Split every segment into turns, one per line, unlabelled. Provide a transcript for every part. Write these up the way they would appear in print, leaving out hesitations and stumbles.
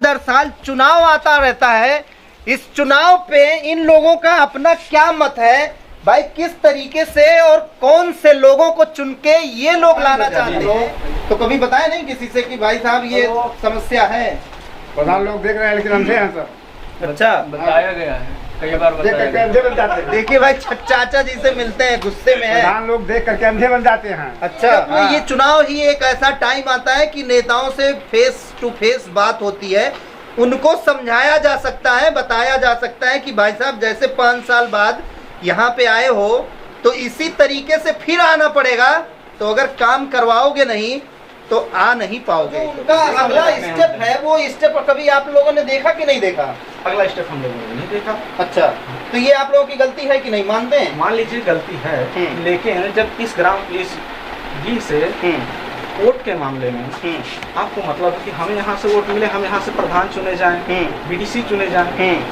दर साल चुनाव आता रहता है। इस चुनाव पे इन लोगों का अपना क्या मत है भाई, किस तरीके से और कौन से लोगों को चुन के ये लोग लाना चाहते हैं, तो कभी बताया नहीं किसी से कि भाई साहब ये समस्या है?
प्रधान लोग देख रहे हैं लेकिन अंधे हैं सर।
अच्छा,
बताया गया है, कई बार बताया गया।
अंधे बन जाते हैं।
देखिए भाई, चाचा जी से मिलते हैं, गुस्से में है।
प्रधान लोग देख करके अंधे बन जाते हैं।
अच्छा, तो ये चुनाव ही एक ऐसा टाइम आता है कि नेताओं से फेस टू फेस बात होती है, उनको समझाया जा सकता है, बताया जा सकता है कि भाई साहब जैसे 5 साल बाद यहाँ पे आए हो तो इसी तरीके से फिर आना पड़ेगा, तो अगर काम करवाओगे नहीं तो आ नहीं पाओगे। तो उनका अगला स्टेप है, वो स्टेप कभी आप लोगों ने देखा कि नहीं देखा?
अगला स्टेप हम लोगों ने नहीं देखा।
अच्छा, तो ये आप लोगों की गलती है कि नहीं, मानते हैं?
मान लीजिए गलती है, लेकिन जब इस ग्राम पुलिस जी से वोट के मामले में आपको मतलब है कि हमें यहाँ से वोट मिले, हम यहाँ से प्रधान चुने जाएं, बीडीसी चुने जाएं,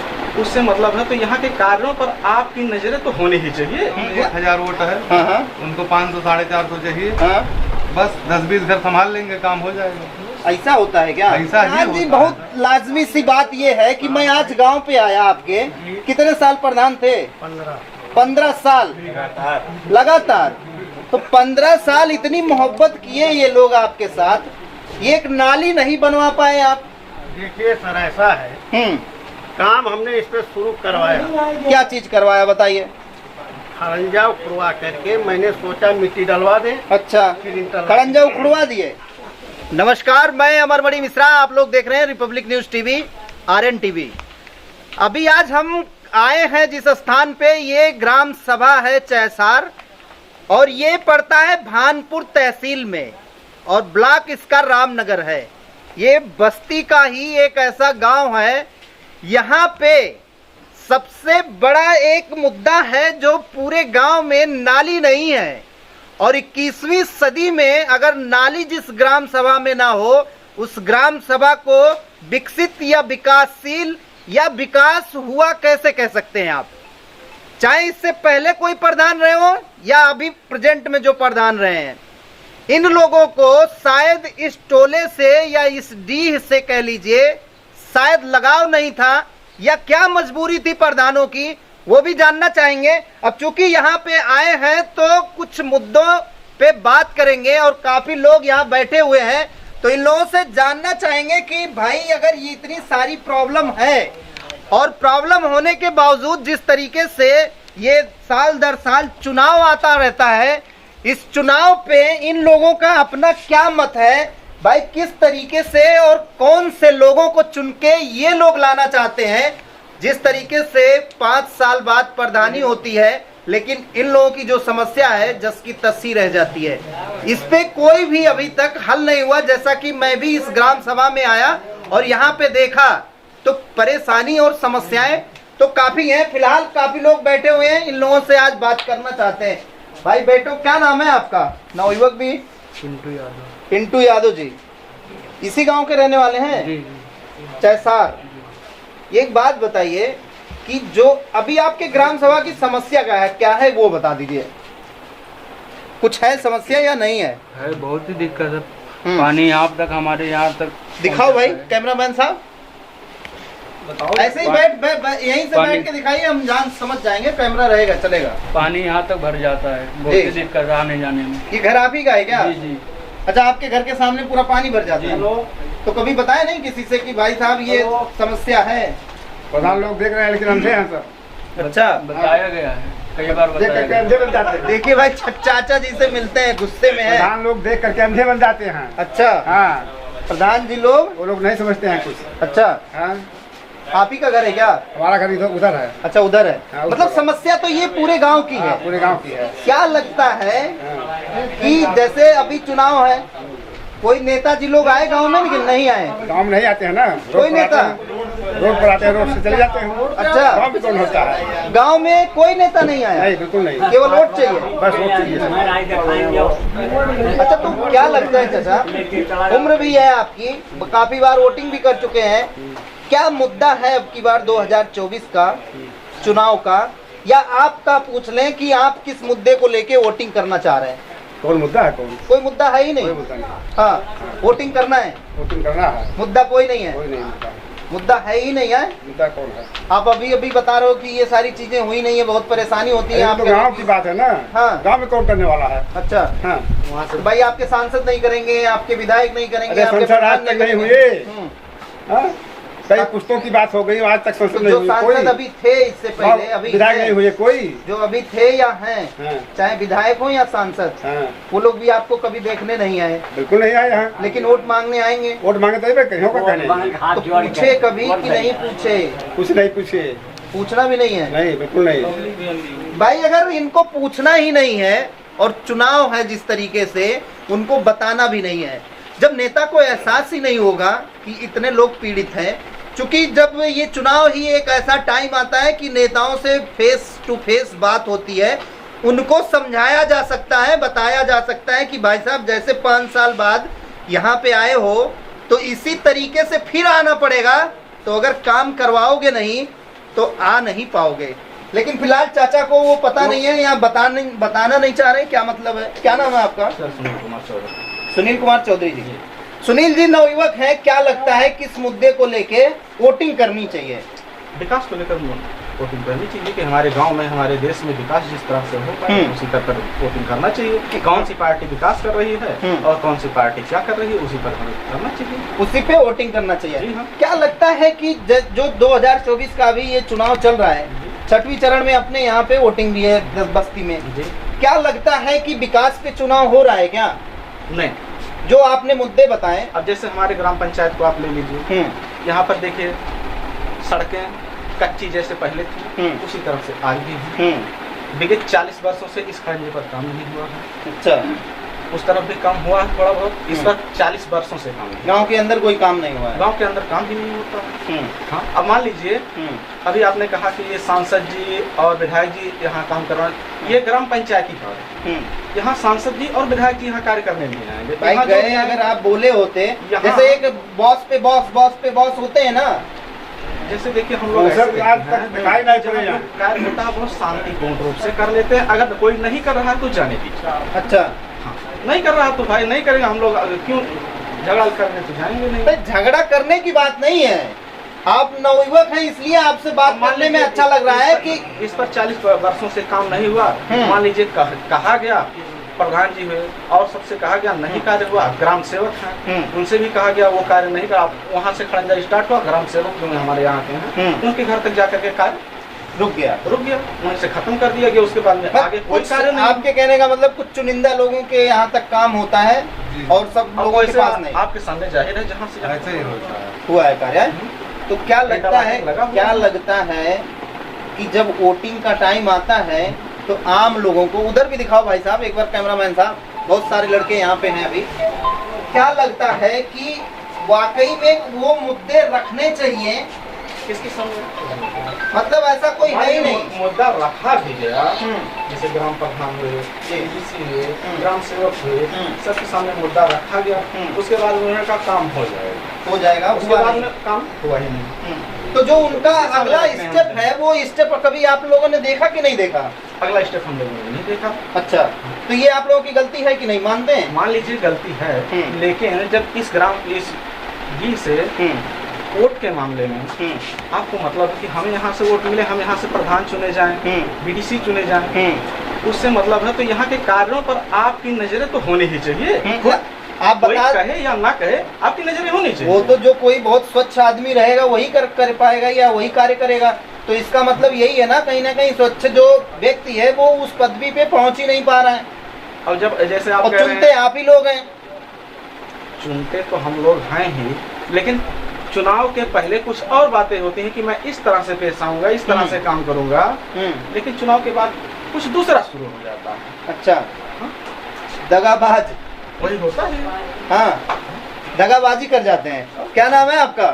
उससे मतलब है तो यहाँ के कार्यों पर आपकी नजरें तो होनी ही चाहिए।
1000 वोट है, उनको 500 450 चाहिए, बस 10-20 घर संभाल लेंगे, काम हो जाएगा।
ऐसा होता है क्या?
ऐसा ही
जी, बहुत लाजमी सी बात ये है कि मैं आज गांव पे आया। आपके कितने साल प्रधान थे? 15 साल लगातार। तो 15 साल इतनी मोहब्बत किए ये लोग आपके साथ, ये एक नाली नहीं बनवा पाए आप?
देखिए सर, ऐसा है, काम हमने इस पे शुरू करवाया।
क्या चीज करवाया बताइए?
खरंजा उखड़वा करके मैंने सोचा मिट्टी डलवा दें।
अच्छा, खरंजा उखड़वा दिए। नमस्कार, मैं अमरमणि मिश्रा, आप लोग देख रहे हैं Republic News TV, RN TV. अभी आज हम आए हैं जिस स्थान पे, ये ग्राम सभा है चैसार, और ये पड़ता है भानपुर तहसील में, और ब्लॉक इसका रामनगर है। ये बस्ती का ही एक ऐसा गांव है। यहाँ पे सबसे बड़ा एक मुद्दा है जो पूरे गांव में नाली नहीं है, और 21वीं सदी में अगर नाली जिस ग्राम सभा में ना हो, उस ग्राम सभा को विकसित या विकासशील या विकास हुआ कैसे कह सकते हैं आप? चाहे इससे पहले कोई प्रधान रहे हो या अभी प्रेजेंट में जो प्रधान रहे हैं, इन लोगों को शायद इस टोले से या इस डीह से कह लीजिए शायद लगाव नहीं था, या क्या मजबूरी थी प्रधानों की, वो भी जानना चाहेंगे। अब चूंकि यहाँ पे आए हैं तो कुछ मुद्दों पे बात करेंगे, और काफी लोग यहाँ बैठे हुए हैं, तो इन लोगों से जानना चाहेंगे कि भाई अगर ये इतनी सारी प्रॉब्लम है, और प्रॉब्लम होने के बावजूद जिस तरीके से ये साल दर साल चुनाव आता रहता है, इस चुनाव पे इन लोगों का अपना क्या मत है भाई, किस तरीके से और कौन से लोगों को चुन के ये लोग लाना चाहते हैं। जिस तरीके से 5 साल बाद प्रधानी होती है, लेकिन इन लोगों की जो समस्या है जस की तस्सी रह जाती है, इस पे कोई भी अभी तक हल नहीं हुआ। जैसा कि मैं भी इस ग्राम सभा में आया और यहाँ पे देखा तो परेशानी और समस्याएं तो काफी हैं। फिलहाल काफी लोग बैठे हुए हैं, इन लोगों से आज बात करना चाहते हैं। भाई बेटो, क्या नाम है आपका? नवयुवक भी? पिंटू यादव जी। इसी गांव के रहने वाले हैं? चैसार। एक बात बताइए कि जो अभी आपके ग्राम सभा की समस्या क्या है वो बता दीजिए। कुछ है समस्या या नहीं है?
है, बहुत ही दिक्कत है। पानी यहाँ तक, हमारे यहाँ तक। दिखाओ
भाई कैमरामैन साहब, ऐसे ही यहीं से बैठ के दिखाइए, हम जान समझ जाएंगे, कैमरा रहेगा चलेगा।
पानी यहाँ तक भर जाता है, बहुत ही दिक्कत आने जाने में।
ये घर आप ही का है क्या?
जी जी।
अच्छा, आपके घर के सामने पूरा पानी भर जाता है? तो कभी बताया नहीं किसी से कि भाई साहब ये समस्या है?
प्रधान लोग देख रहे हैं लेकिन अंधे हैं सर।
अच्छा, बताया गया है, कई बार बताया गया।
अंधे बन जाते हैं।
देखिए भाई, चाचा जी से मिलते हैं, गुस्से में है।
प्रधान लोग देख करके अंधे बन जाते हैं।
अच्छा,
हाँ,
प्रधान जी लोग
वो लोग नहीं समझते हैं कुछ।
अच्छा,
हाँ,
आप ही का घर है क्या?
हमारा घर इधर उधर है।
अच्छा, उधर है।
हाँ,
मतलब समस्या तो ये पूरे गांव की है।
पूरे गांव की है।
क्या लगता है कि जैसे अभी चुनाव है, कोई नेताजी लोग आए गांव में लेकिन नहीं आए?
गांव में नहीं आते हैं ना,
कोई नेता
रोड पर आते हैं, रोड से चले जाते हैं।
अच्छा,
गांव में कौन होता है?
गांव में कोई नेता नहीं आया?
नहीं, बिल्कुल नहीं,
केवल वोट चाहिए,
बस वोट चाहिए।
अच्छा, तो क्या लगता है चाचा, उम्र भी है आपकी, काफी बार वोटिंग भी कर चुके हैं, क्या मुद्दा है अब की बार 2024 का चुनाव का, या आपका पूछ लें कि आप किस मुद्दे को लेके वोटिंग करना चाह रहे हैं?
कौन मुद्दा है?
कोई मुद्दा है ही नहीं।
कोई मुद्दा नहीं।
हाँ, वोटिंग करना है,
वोटिंग करना है,
मुद्दा कोई नहीं है।
कोई नहीं मुद्दा।
मुद्दा है ही नहीं है।
मुद्दा कौन है?
आप अभी अभी बता रहे हो कि ये सारी चीजें हुई नहीं है, बहुत परेशानी होती है
ये तो
आपके
गांव की बात है ना।
हाँ।
गांव में कौन करने वाला है?
अच्छा,
हाँ।
वहाँ से भाई आपके सांसद नहीं करेंगे, आपके विधायक नहीं करेंगे,
अरे
आपके
संसद आज
प्रधान
तक नहीं
करेंगे।
हुए। हाँ? कई पुस्तकों की बात हो गई, आज तक संसद नहीं
जो
हुई
सांसद
कोई।
अभी थे इससे पहले, अभी
विधायक नहीं हुए कोई।
जो अभी थे या हैं,
हाँ।
चाहे विधायक हो या सांसद,
हाँ।
वो लोग भी आपको कभी देखने नहीं आए,
बिल्कुल नहीं आए यहाँ।
लेकिन वोट मांगने आएंगे।
वोट मांगे तो कहीं होगा कहने।
तो पूछे कभी कि नहीं पूछे?
कुछ नहीं पूछे।
पूछना भी नहीं है
नहीं, बिल्कुल नहीं।
भाई। अगर इनको पूछना ही नहीं है और चुनाव है जिस तरीके से, उनको बताना भी नहीं है। जब नेता को एहसास ही नहीं होगा कि इतने लोग पीड़ित हैं, क्योंकि जब ये चुनाव ही एक ऐसा टाइम आता है कि नेताओं से फेस टू फेस बात होती है, उनको समझाया जा सकता है, बताया जा सकता है कि भाई साहब जैसे 5 साल बाद यहाँ पे आए हो तो इसी तरीके से फिर आना पड़ेगा, तो अगर काम करवाओगे नहीं तो आ नहीं पाओगे। लेकिन फिलहाल चाचा को वो पता नहीं है या बताना नहीं चाह रहे। क्या मतलब है? क्या नाम है आपका? सुनील कुमार चौधरी जी। सुनील जी नवयुवक है, क्या लगता है किस मुद्दे को लेके वोटिंग करनी चाहिए?
विकास को लेकर वोटिंग करनी चाहिए कि हमारे गांव में, हमारे देश में विकास जिस तरह से हो पाए उसी तरह पर वोटिंग करना चाहिए कि कौन सी पार्टी विकास कर रही है और कौन सी पार्टी क्या कर रही है, उसी पर करना चाहिए,
उसी पे वोटिंग करना चाहिए।
जी हाँ।
क्या लगता है कि जो 2024 का भी ये चुनाव चल रहा है, 6वीं चरण में अपने यहाँ पे वोटिंग भी है 10 बस्ती में, क्या लगता है कि विकास पे चुनाव हो रहा है क्या?
नहीं।
जो आपने मुद्दे बताए,
अब जैसे हमारे ग्राम पंचायत को आप ले लीजिए, यहाँ पर देखिए सड़कें कच्ची जैसे पहले थी उसी तरह से आज भी है। विगत 40 वर्षों से इस खंडे पर काम नहीं हुआ है।
अच्छा,
उस तरफ भी काम हुआ है थोड़ा बहुत, इस पर 40 वर्षों से काम है।
गांव के अंदर कोई काम नहीं हुआ है।
गांव के अंदर काम भी नहीं होता। हाँ, अब मान लीजिए अभी आपने कहा कि ये सांसद जी और विधायक जी यहाँ काम कर रहे हैं, ये ग्राम पंचायत की कार्य है। यहाँ सांसद जी और विधायक जी यहाँ कार्य करने नहीं आएंगे।
भाई गए अगर आप बोले होते, जैसे एक बॉस पे बॉस होते हैं ना, जैसे देखिए हम लोग
कार्य होता है बहुत शांतिपूर्ण रूप से कर लेते हैं। अगर कोई नहीं कर रहा है तो जाने दीजिए।
अच्छा,
नहीं कर रहा तो भाई नहीं करेंगे, हम लोग क्यों झगड़ा करने तो जाएंगे नहीं।
झगड़ा करने की बात नहीं है, आप नवयुवक हैं इसलिए आपसे बात करने में अच्छा लग रहा है कि
इस पर 40 वर्षों से काम नहीं हुआ। मान लीजिए कहा गया, प्रधान जी हुए और सबसे कहा गया नहीं कार्य हुआ, ग्राम सेवक हैं उनसे भी कहा गया वो कार्य नहीं करा, वहाँ से खड़ंजा स्टार्ट हुआ, ग्राम सेवक जो हमारे यहाँ के हैं उनके घर तक जाकर के कार्य रुक गया, वहीं से खत्म कर दिया गया। उसके बाद में आगे कोई कार्य नहीं। आपके कहने का मतलब कुछ चुनिंदा लोगों के यहाँ तक काम होता है और सब लोगों के पास नहीं। आपके सामने जाहिर है जहाँ से
ऐसे ही होता है,
हुआ है कार्य। तो क्या लगता है कि जब वोटिंग का टाइम आता है तो आम लोगों को, उधर भी दिखाओ भाई साहब एक बार कैमरामैन साहब, बहुत सारे लड़के यहाँ पे हैं अभी, क्या लगता है कि वाकई में वो मुद्दे रखने चाहिए?
किसके सामने?
मतलब ऐसा कोई है ही नहीं।
मुद्दा रखा भी गया, जैसे ग्राम प्रधान हुए, डीसी हुए, ग्राम सेवक हुए, सबके सामने मुद्दा रखा गया। उसके बाद उनका काम हो जाएगा। उसके बाद में काम हुआ ही नहीं।
तो जो उनका अगला स्टेप है, वो स्टेप कभी आप लोगों ने देखा कि नहीं देखा?
अगला स्टेप हम लोगों ने नहीं देखा।
अच्छा, तो ये आप लोगों की गलती है कि नहीं, मानते हैं?
मान लीजिए गलती है, लेकिन जब इस ग्राम पुलिस जी से वोट के मामले में आपको मतलब है कि हमें यहाँ से वोट मिले, हम यहाँ से प्रधान चुने जाएं, बीडीसी चुने जाएं, उससे मतलब है तो यहाँ के कार्यों पर आपकी नजरें तो होनी ही चाहिए। आप बता कहे या ना कहे, आपकी नजरें होनी चाहिए। वो तो जो कोई बहुत स्वच्छ आदमी रहेगा वही कर पाएगा या वही कार्य करेगा। तो इसका मतलब यही है ना कहीं स्वच्छ जो व्यक्ति है वो उस पदवी पे पहुंच ही नहीं पा रहा है। और जब जैसे आप
चुनते आप ही लोग हैं।
चुनते तो हम लोग हैं ही, लेकिन चुनाव के पहले कुछ और बातें होती हैं कि मैं इस तरह से पेश आऊंगा, इस तरह से काम करूंगा, लेकिन चुनाव के बाद कुछ दूसरा शुरू हो जाता है।
अच्छा, दगाबाज
वही होता है।
हाँ, दगाबाजी कर जाते हैं। क्या नाम है आपका?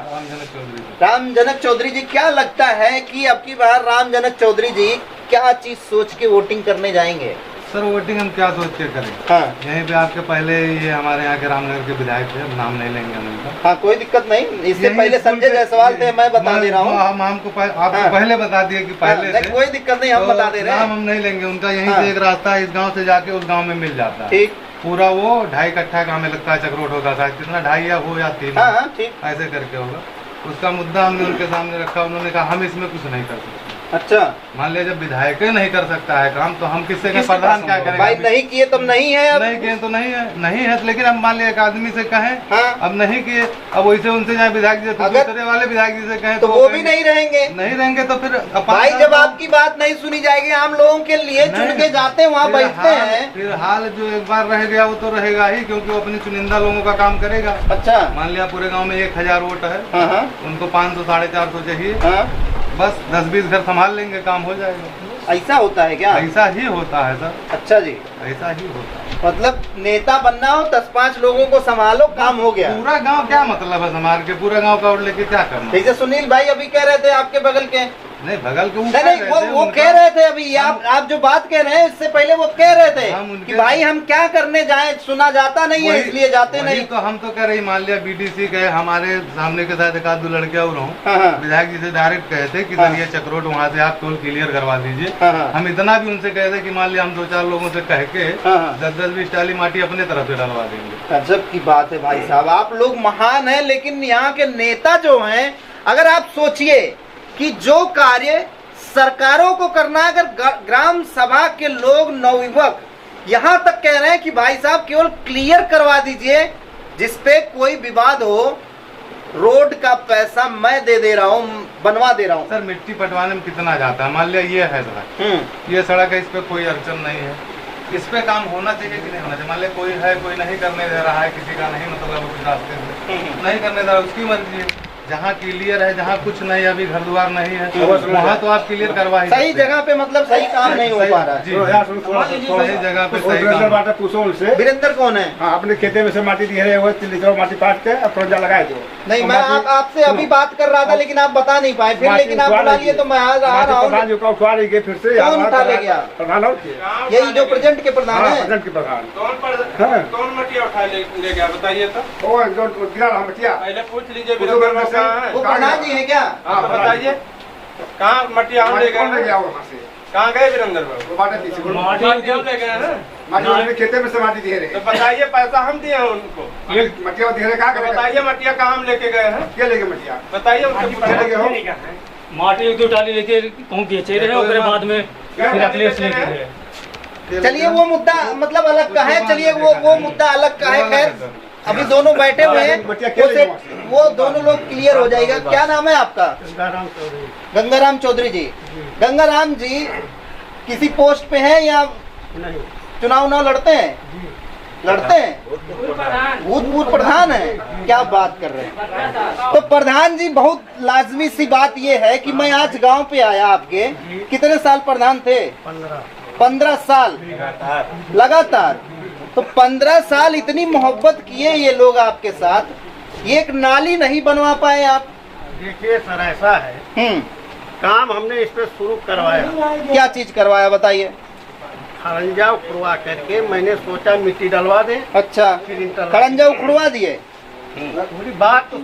राम जनक चौधरी जी। क्या लगता है कि अब की बार राम जनक चौधरी जी क्या चीज सोच के वोटिंग करने जाएंगे?
सर वोटिंग हम क्या सोच के करें?
हाँ, यहीं
पे आपके पहले ये हमारे यहाँ के रामनगर के विधायक थे, नाम नहीं लेंगे हम इनका।
हाँ, कोई दिक्कत नहीं। इससे पहले संजय जायसवाल थे, मैं बता दे रहा हूँ।
हम आपको पहले बता दिए कि पहले से।
कोई दिक्कत नहीं, हम बता दे रहे हैं।
नाम हम नहीं लेंगे उनका। यहीं से एक रास्ता इस गाँव से जाके उस गाँव में मिल जाता है।
ठीक,
पूरा वो 2.5 कट्ठा गाँव में लगता है, चक्रोट होता था कितना 2.5 या 3
हाँ, ठीक,
ऐसे करके होगा। उसका मुद्दा हमने उनके सामने रखा, उन्होंने कहा हम इसमें कुछ नहीं कर सकते।
अच्छा,
मान लिया जब विधायक नहीं कर सकता है काम तो हम किससे
किसके
प्रधान
पास
क्या
होगा?
करेगा?
भाई नहीं किए तब नहीं है, अब
नहीं किए तो नहीं है, लेकिन अब मान लिया एक आदमी से कहें,
हाँ।
अब नहीं किए, अब वैसे उनसे जाए विधायक जी से,
अगर-
दूसरे वाले विधायक जी से कहें
तो वो भी नहीं रहेंगे।
नहीं रहेंगे तो फिर
भाई जब आपकी बात नहीं सुनी जाएगी, आम लोगों के लिए चुन के जाते हैं, वहाँ बैठते हैं।
फिलहाल जो एक बार रह गया वो तो रहेगा ही, क्योंकि वो अपनी चुनिंदा लोगों का काम करेगा।
अच्छा,
मान लिया पूरे गांव में 1000 वोट है,
हाँ हाँ
उनको 500 450 चाहिए,
हाँ,
बस 10-20 घर संभाल लेंगे, काम हो जाएगा।
ऐसा होता है क्या?
ऐसा ही होता है सर,
अच्छा जी,
ऐसा ही होता है।
मतलब नेता बनना हो, 10-5 लोगों को संभालो, काम हो गया।
पूरा गांव क्या मतलब है संभाल के, पूरा गांव का वोट लेके क्या करना?
जैसे सुनील भाई अभी कह रहे थे आपके बगल के,
नहीं बगल के
नहीं नहीं वो कह रहे थे अभी, आप जो बात कह रहे हैं इससे पहले वो कह रहे थे
हम उनके-
कि भाई हम क्या करने जाएं, सुना जाता नहीं है इसलिए जाते नहीं।
तो हम तो कह रहे, मान लिया बीडीसी गए, हमारे सामने के साथ एक आध 2 लड़के और हों,
हाँ हाँ
विधायक जी से डायरेक्ट कहे थे कि
हाँ।
सर ये चक्रोट वहाँ से आप टोल क्लियर करवा दीजिए।
हाँ हाँ
हम इतना भी उनसे कहे थे कि मान लिया हम 2-4 लोगों से कह के
हाँ हाँ
10-20 टाली माटी अपने तरफ से डलवा देंगे।
गजब की बात है भाई साहब, आप लोग महान हैं, लेकिन यहाँ के नेता जो हैं, अगर आप सोचिए कि जो कार्य सरकारों को करना है, अगर ग्राम सभा के लोग नवयुवक यहाँ तक कह रहे हैं कि भाई साहब केवल क्लियर करवा दीजिए, जिसपे कोई विवाद हो, रोड का पैसा मैं दे रहा हूँ, बनवा दे रहा हूँ।
सर मिट्टी पटवाने में कितना जाता है? मान लिया ये है सड़क, ये सड़क है, इस पे कोई अड़चन नहीं है, इस पे काम होना चाहिए कि नहीं होना चाहिए? मान लिया कोई है, कोई नहीं करने दे रहा है, किसी का नहीं मतलब कुछ रास्ते से नहीं करने दे रहा, उसकी मर्जी है। जहाँ क्लियर है, जहाँ कुछ नहीं, अभी घर द्वार नहीं है, वहाँ तो आप क्लियर करवा ही
सही
सकते हैं।
जगह पे मतलब सही काम नहीं हो पा रहा है।
जी, सही जगह पे सही काम।
पूछो उनसे।
वीरेंद्र कौन है?
हाँ, अपने खेते में से माटी दिए रहे हुए, लिटरो माटी पाट के प्रोजा लगाए दो।
नहीं, मैं आपसे अभी बात कर रहा था, लेकिन आप बता नहीं पाए फिर, लेकिन आप बुला लिए तो मैं आ रहा हूँ।
प्रधान जी को उठवा लेंगे फिर से।
कौन उठा ले गया?
प्रधान हो,
यही जो प्रेजेंट के प्रधान है।
प्रेजेंट के प्रधान।
कौन मटिया उठा ले गया बताइए तो?
वो जो गिरा रहा मटिया,
पहले पूछ लीजिए
पूछो
वीरेंद्र
में से।
कहाँ है?
वो प्रधान जी है क्या?
हाँ,
बताइए कहाँ मटिया हम ले
कौन ले
गए?
गया वहाँ से?
कहाँ गए वीरेंद्र बाबू?
वो बाटे पीछे बोलो।
माटी हम ले गए हैं।
माटी अपने खेते में से माटी दिए
तो
रहे।
बताइए पैसा हम दिए हैं उनको,
मटिया दिए रहे, क्या
तो
करेगा?
बताइए मटिया कहाँ हम लेके गए हैं?
क्या लेके मटिया?
बताइए उनसे
क्या लेके हो?
माटी 1-2 टाली लेके कहूँ बेचे रहे, और बाद में फिर अखिलेश लेके गए।
चलिए वो मुद्दा मतलब अलग का है, चलिए वो मुद्दा अलग का है। खैर अभी दोनों बैठे हुए हैं, वो दोनों लोग क्लियर हो जाएगा। क्या नाम है आपका? गंगाराम चौधरी जी। गंगाराम जी किसी पोस्ट पे हैं या चुनाव लड़ते हैं? लड़ते हैं, भूतपूर्व प्रधान है। क्या बात कर रहे हैं? तो प्रधान जी, बहुत लाजमी सी बात ये है कि मैं आज गांव पे आया आपके, कितने साल प्रधान थे? 15 साल लगातार। तो 15 साल इतनी मोहब्बत किए ये लोग आपके साथ, ये एक नाली नहीं बनवा पाए आप?
देखिए सर, ऐसा है, काम हमने इस पे शुरू करवाया।
क्या चीज करवाया बताइए?
खरंजा उखड़वा करके मैंने सोचा मिट्टी डलवा दें।
अच्छा,
फिर इंटरलॉक।
खड़ंजा उखड़वा दिए?
पूरी बात तो